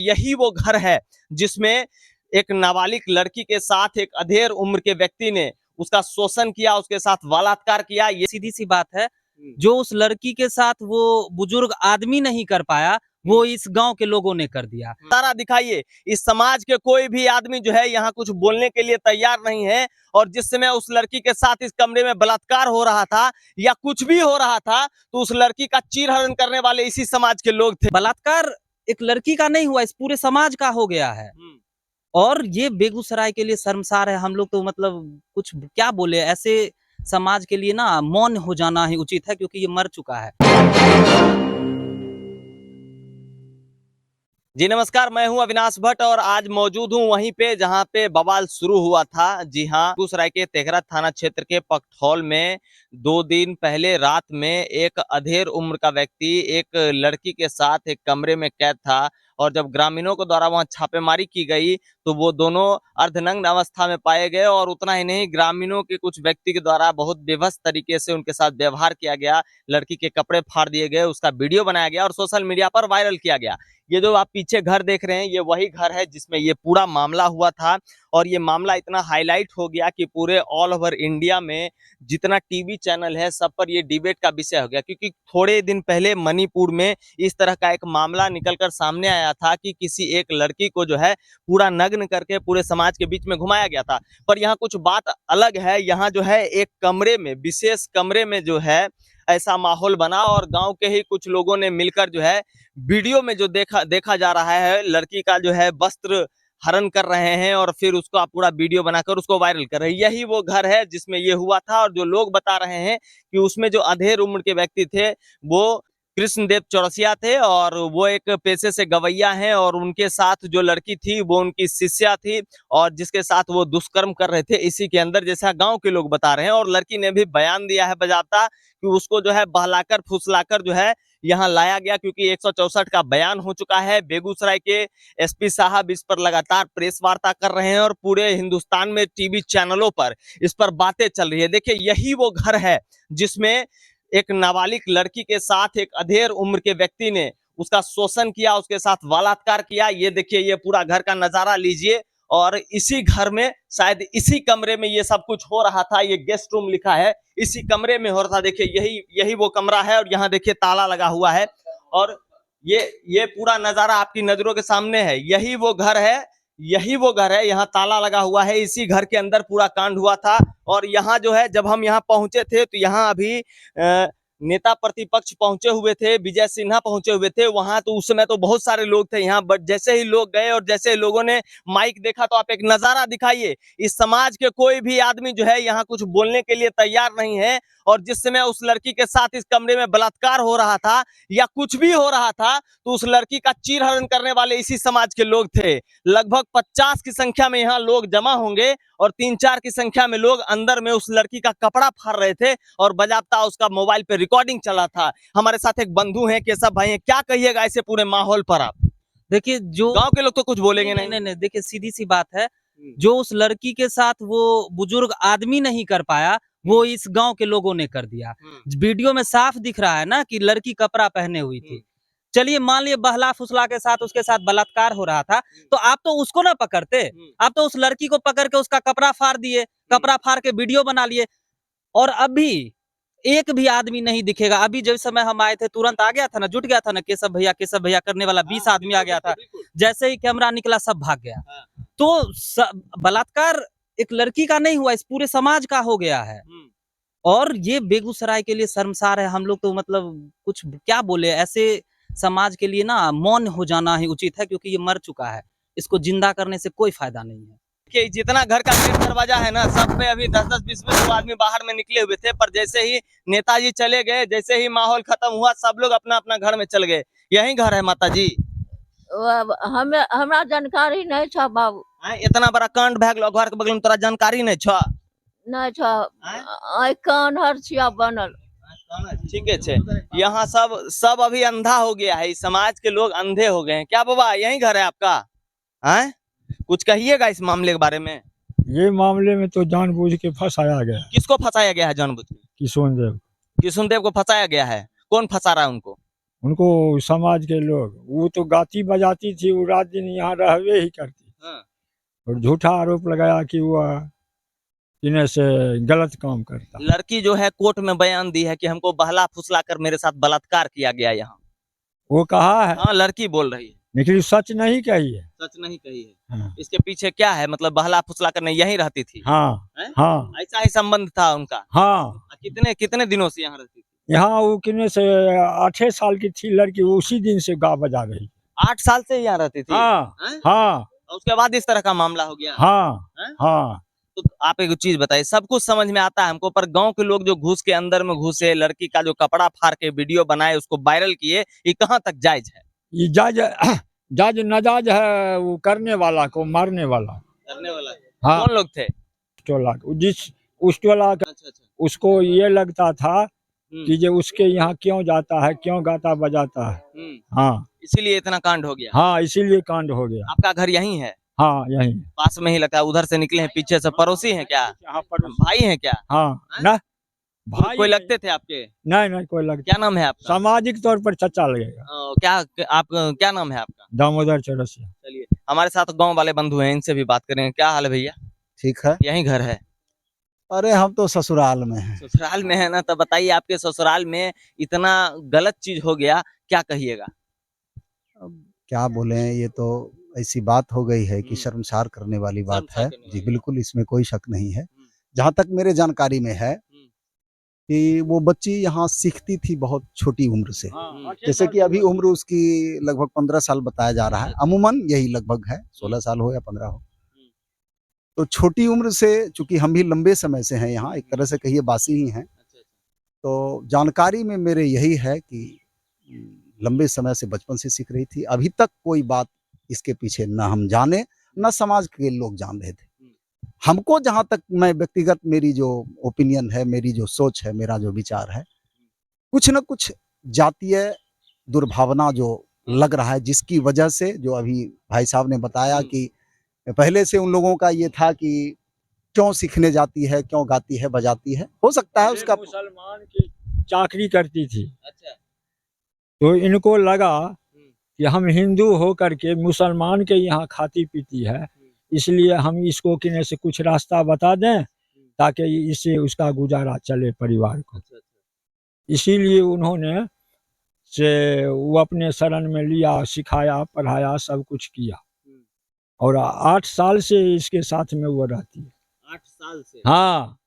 यही वो घर है जिसमें एक नाबालिग लड़की के साथ एक अधेड़ उम्र के व्यक्ति ने उसका शोषण किया, उसके साथ बलात्कार किया। ये सीधी सी बात है, जो उस लड़की के साथ वो बुजुर्ग आदमी नहीं कर पाया, वो इस गांव के लोगों ने कर दिया। सारा दिखाइए, इस समाज के कोई भी आदमी जो है यहाँ कुछ बोलने के लिए तैयार नहीं है। और जिस समय उस लड़की के साथ इस कमरे में बलात्कार हो रहा था या कुछ भी हो रहा था, तो उस लड़की का चीरहरण करने वाले इसी समाज के लोग थे। बलात्कार एक लड़की का नहीं हुआ, इस पूरे समाज का हो गया है। और ये बेगूसराय के लिए शर्मसार है। हम लोग तो मतलब कुछ क्या बोले, ऐसे समाज के लिए ना मौन हो जाना ही उचित है, क्योंकि ये मर चुका है। जी नमस्कार, मैं हूं अविनाश भट्ट और आज मौजूद हूं वहीं पे जहां पे बवाल शुरू हुआ था। जी हां, बेगूसराय के तेघरा थाना क्षेत्र के पकठौल में 2 दिन पहले रात में एक अधेड़ उम्र का व्यक्ति एक लड़की के साथ एक कमरे में कैद था। और जब ग्रामीणों के द्वारा वहां छापेमारी की गई तो वो दोनों अर्धनग्न अवस्था में पाए गए। और उतना ही नहीं, ग्रामीणों के कुछ व्यक्ति के द्वारा बहुत बेभत्स तरीके से उनके साथ व्यवहार किया गया। लड़की के कपड़े फाड़ दिए गए, उसका वीडियो बनाया गया और सोशल मीडिया पर वायरल किया गया। ये जो आप पीछे घर देख रहे हैं, ये वही घर है जिसमें ये पूरा मामला हुआ था। और ये मामला इतना हाईलाइट हो गया कि पूरे ऑल ओवर इंडिया में जितना टीवी चैनल है सब पर ये डिबेट का विषय हो गया। क्योंकि थोड़े दिन पहले मणिपुर में इस तरह का एक मामला निकलकर सामने आया था कि किसी एक लड़की को जो है पूरा नग्न करके पूरे समाज के बीच में घुमाया गया था। पर यहाँ कुछ बात अलग है। यहाँ जो है एक कमरे में, विशेष कमरे में जो है ऐसा माहौल बना और गांव के ही कुछ लोगों ने मिलकर जो है वीडियो में जो देखा जा रहा है, लड़की का जो है वस्त्र हरण कर रहे हैं और फिर उसको आप पूरा वीडियो बनाकर उसको वायरल कर रहे हैं। यही वो घर है जिसमें ये हुआ था। और जो लोग बता रहे हैं कि उसमें जो अधेड़ उम्र के व्यक्ति थे वो कृष्णदेव चौरसिया थे और वो एक पेशे से गवैया हैं। और उनके साथ जो लड़की थी वो उनकी शिष्या थी और जिसके साथ वो दुष्कर्म कर रहे थे इसी के अंदर, जैसा गांव के लोग बता रहे हैं। और लड़की ने भी बयान दिया है बजाबता कि उसको जो है बहलाकर फुसलाकर जो है यहाँ लाया गया, क्योंकि 164 का बयान हो चुका है। बेगूसराय के एसपी साहब इस पर लगातार प्रेस वार्ता कर रहे हैं और पूरे हिंदुस्तान में टीवी चैनलों पर इस पर बातें चल रही है। देखिए, यही वो घर है जिसमें एक नाबालिग लड़की के साथ एक अधेड़ उम्र के व्यक्ति ने उसका शोषण किया, उसके साथ बलात्कार किया। ये देखिए, ये पूरा घर का नजारा लीजिए। और इसी घर में, शायद इसी कमरे में ये सब कुछ हो रहा था। ये गेस्ट रूम लिखा है, इसी कमरे में हो रहा था। देखिए, यही वो कमरा है और यहाँ देखिए ताला लगा हुआ है। और ये पूरा नजारा आपकी नजरों के सामने है। यही वो घर है, यही वो घर है, यहाँ ताला लगा हुआ है। इसी घर के अंदर पूरा कांड हुआ था। और यहाँ जो है, जब हम यहाँ पहुंचे थे तो यहाँ अभी नेता प्रतिपक्ष पहुंचे हुए थे, विजय सिन्हा पहुंचे हुए थे वहां। तो उस समय तो बहुत सारे लोग थे यहाँ, बट जैसे ही लोग गए और जैसे ही लोगों ने माइक देखा, तो आप एक नजारा दिखाइए, इस समाज के कोई भी आदमी जो है यहाँ कुछ बोलने के लिए तैयार नहीं है। और जिस समय उस लड़की के साथ इस कमरे में बलात्कार हो रहा था या कुछ भी हो रहा था, तो उस लड़की का चीरहरण करने वाले इसी समाज के लोग थे। लगभग 50 की संख्या में यहाँ लोग जमा होंगे और 3-4 की संख्या में लोग अंदर में उस लड़की का कपड़ा फाड़ रहे थे और बजाबता उसका मोबाइल पे रिकॉर्डिंग चला था। हमारे साथ एक बंधु हैं, केशव भाई हैं। क्या कहिएगा ऐसे पूरे माहौल पर आप? देखिए, जो गांव के लोग तो कुछ बोलेंगे नहीं। नहीं, देखिए सीधी सी बात है, जो उस लड़की के साथ वो बुजुर्ग आदमी नहीं कर पाया, वो इस गांव के लोगों ने कर दिया। वीडियो में साफ दिख रहा है ना कि लड़की कपड़ा पहने हुई थी। चलिए, मान लिए बहला फुसला के साथ उसके साथ बलात्कार हो रहा था, तो आप तो उसको ना पकड़ते, आप तो उस लड़की को पकड़ के उसका कपड़ा फाड़ दिए, कपड़ा फाड़ के वीडियो बना लिए। और अभी एक भी आदमी नहीं दिखेगा। अभी जिस समय हम आए थे तुरंत आ गया था ना, जुट गया था ना, केशव भैया करने वाला 20 आदमी आ गया था। जैसे ही कैमरा निकला सब भाग गया। तो बलात्कार एक लड़की का नहीं हुआ, इस पूरे समाज का हो गया है। और ये बेगूसराय के लिए शर्मसार है। हम लोग तो मतलब कुछ क्या बोले, ऐसे समाज के लिए ना मौन हो जाना ही उचित है, क्योंकि ये मर चुका है। इसको जिंदा करने से कोई फायदा नहीं है। कि जितना घर का गेट दरवाजा है ना, सब पे अभी 10-10, 20-20 आदमी बाहर में निकले हुए थे। पर जैसे ही नेताजी चले गए, जैसे ही माहौल खत्म हुआ, सब लोग अपना अपना घर में चल गए। यही घर है माता जी? हमें हमरा जानकारी नहीं छ बाबू। इतना बड़ा कांड भए गेलो घर के बगल में, तोरा जानकारी नहीं छ? नहीं छ, कान हर छिया बनल। ठीक है, यहाँ सब अभी अंधा हो गया है। इस समाज के लोग अंधे हो गए हैं। क्या बाबा, यही घर है आपका? है कुछ कहिएगा इस मामले के बारे में? ये मामले में तो जानबूझ के फंसाया गया। किसको फंसाया गया है जानबूझ के? किशोर देव। किशुन देव को फंसाया गया है। कौन फंसा रहा है उनको? उनको समाज के लोग, वो तो गाती बजाती थी, वो रात दिन यहाँ रहवे ही करती। हाँ। और झूठा आरोप लगाया कि वह इन्हें से गलत काम करता। लड़की जो है कोर्ट में बयान दी है कि हमको बहला फुसला कर मेरे साथ बलात्कार किया गया यहाँ। वो कहा है, हाँ, लड़की बोल रही है। लेकिन सच नहीं कही है। सच नहीं कही है। हाँ इसके पीछे क्या है, मतलब बहला फुसला करने यहीं रहती थी? हाँ हैं? हाँ ऐसा ही संबंध था उनका? हाँ। कितने कितने दिनों से यहाँ रहती थी? यहाँ वो कितने से 8 साल की थी लड़की, वो उसी दिन से गा बजा रही। 8 साल से यहाँ रहती थी? हाँ हैं? हाँ और उसके बाद इस तरह का मामला हो गया? हाँ हैं? हाँ। तो आप एक चीज बताइए, सब कुछ समझ में आता है हमको, पर गांव के लोग जो घुस के अंदर में घुसे, लड़की का जो कपड़ा फाड़ के वीडियो बनाए, उसको वायरल किए, ये कहाँ तक जायज है? ये जायज जायज नाजायज है, वो करने वाला को मारने वाला। करने वाला हाँ। कौन लोग थे? टोला उस टोला का अच्छा अच्छा। उसको ये लगता था हम्म, कि जो उसके यहाँ क्यों जाता है, क्यों गाता बजाता है। हाँ इसीलिए इतना कांड हो गया। हाँ, इसीलिए कांड हो गया। आपका घर यहीं है? हाँ यही। पास में ही लगता है, उधर से निकले हैं पीछे से? पड़ोसी हैं क्या? यहाँ पर भाई हैं क्या? हाँ हैं? ना, कोई भाई लगते थे आपके? नहीं नहीं कोई लगता। क्या नाम है आपका? सामाजिक तौर पर चचा लगेगा। क्या आप क्या नाम है आपका? दामोदर चौरसिया। चलिए, हमारे साथ गांव वाले बंधु हैं, इनसे भी बात करेंगे। क्या हाल है भैया? ठीक है। यहीं घर है? अरे हम तो ससुराल में हैं। ससुराल में है ना, तो बताइए, आपके ससुराल में इतना गलत चीज हो गया, क्या कहिएगा? अब क्या बोले, ये तो ऐसी बात हो गई है कि हम्म। शर्मसार करने वाली बात शर्मसार है। करने वाली जी बात। बिल्कुल, इसमें कोई शक नहीं है। जहाँ तक मेरे जानकारी में है कि वो बच्ची यहाँ सीखती थी बहुत छोटी उम्र से। जैसे कि अभी उम्र उसकी लगभग 15 साल बताया जा रहा है, अमूमन यही लगभग है, 16 साल हो या 15 हो। तो छोटी उम्र से, चूंकि हम भी लंबे समय से हैं यहाँ, एक तरह से कहिए बासी ही हैं, तो जानकारी में मेरे यही है कि लंबे समय से बचपन से सीख रही थी। अभी तक कोई बात इसके पीछे न हम जाने, न समाज के लोग जान रहे थे। हमको जहाँ तक, मैं व्यक्तिगत, मेरी जो ओपिनियन है, मेरी जो सोच है, मेरा जो विचार है, कुछ न कुछ जातीय दुर्भावना जो लग रहा है, जिसकी वजह से, जो अभी भाई साहब ने बताया कि पहले से उन लोगों का ये था कि क्यों सीखने जाती है, क्यों गाती है बजाती है, हो सकता है उसका। मुसलमान की चाकरी करती थी, अच्छा। तो इनको लगा कि हम हिंदू हो करके मुसलमान के यहाँ खाती पीती है, इसलिए हम इसको किने से कुछ रास्ता बता दें ताकि इससे उसका गुजारा चले परिवार को। इसीलिए उन्होंने से वो अपने शरण में लिया, सिखाया, पढ़ाया, सब कुछ किया। और 8 साल से इसके साथ में वो रहती है। 8 साल से? हाँ।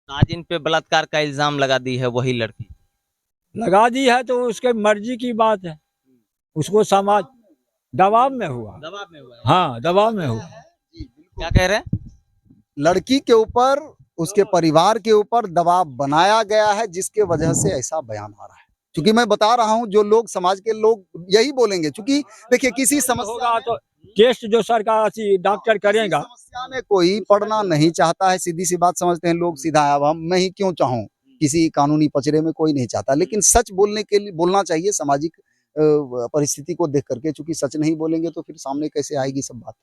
आज इन पे बलात्कार का इल्जाम लगा दी है वही लड़की। लगा दी है तो उसके मर्जी की बात है, उसको समाज दबाव में हुआ। दबाव में हुआ है? हाँ दबाव में हुआ। क्या कह रहे हैं? लड़की के ऊपर, उसके परिवार के ऊपर दबाव बनाया गया है, जिसके वजह से ऐसा बयान आ रहा है। क्योंकि मैं बता रहा हूं, जो लोग, समाज के लोग यही बोलेंगे, क्योंकि देखिए किसी समस्या होगा तो टेस्ट जो सरकार डॉक्टर करेगा, समस्या में कोई पढ़ना नहीं चाहता है। सीधी सी बात समझते हैं लोग, सीधा अब हम, मैं ही क्यों चाहूं, किसी कानूनी पचड़े में कोई नहीं चाहता, लेकिन सच बोलने के लिए बोलना चाहिए सामाजिक परिस्थिति को देख करके। चूंकि सच नहीं बोलेंगे तो फिर सामने कैसे आएगी सब बात।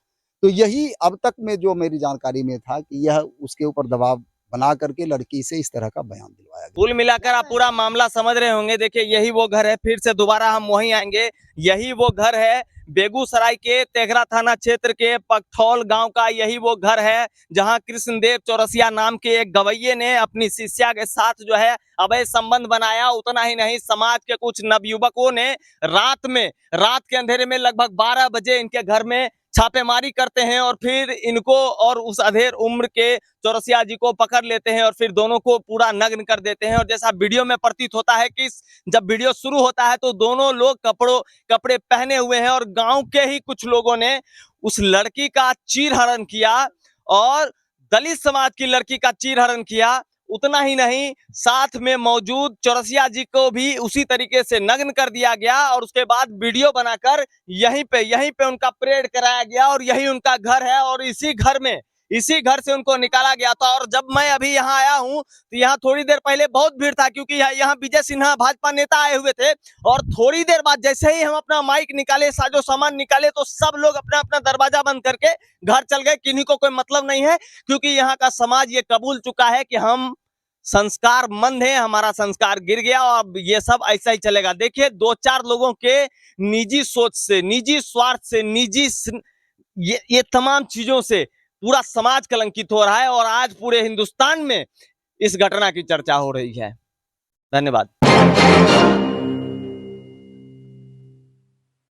तो यही अब तक में जो मेरी जानकारी में था कि यह उसके ऊपर दबाव बना करके लड़की से इस तरह का बयान दिलवाया गया। कुल मिलाकर आप पूरा मामला समझ रहे होंगे। देखिए, यही वो घर है, फिर से दोबारा हम वहीं आएंगे। यही वो घर है, बेगूसराय के तेघरा थाना क्षेत्र के पकठौल गांव का यही वो घर है, जहां कृष्णदेव चौरसिया नाम के एक गवैये ने अपनी शिष्या के साथ जो है अवैध संबंध बनाया। उतना ही नहीं, समाज के कुछ नवयुवकों ने रात के अंधेरे में लगभग 12 बजे इनके घर में छापेमारी करते हैं और फिर इनको और उस अधेड़ उम्र के चौरसिया जी को पकड़ लेते हैं और फिर दोनों को पूरा नग्न कर देते हैं। और जैसा वीडियो में प्रतीत होता है कि जब वीडियो शुरू होता है तो दोनों लोग कपड़े पहने हुए हैं और गांव के ही कुछ लोगों ने उस लड़की का चीरहरण किया और दलित समाज की लड़की का चीरहरण किया। उतना ही नहीं, साथ में मौजूद चौरसिया जी को भी उसी तरीके से नग्न कर दिया गया और उसके बाद वीडियो बनाकर यहीं पे उनका परेड कराया गया और यही उनका घर है और इसी घर से उनको निकाला गया था। और जब मैं अभी यहाँ आया हूँ तो यहाँ थोड़ी देर पहले बहुत भीड़ था, क्योंकि यहाँ विजय सिन्हा भाजपा नेता आए हुए थे और थोड़ी देर बाद जैसे ही हम अपना माइक निकाले, साजो सामान निकाले, तो सब लोग अपना अपना दरवाजा बंद करके घर चल गए। किन्हीं को कोई मतलब नहीं है, क्योंकि यहाँ का समाज ये कबूल चुका है कि हम संस्कार मंद है, हमारा संस्कार गिर गया और अब ये सब ऐसा ही चलेगा। देखिए 2-4 लोगों के निजी सोच से, निजी स्वार्थ से, ये तमाम चीजों से पूरा समाज कलंकित हो रहा है और आज पूरे हिंदुस्तान में इस घटना की चर्चा हो रही है। धन्यवाद।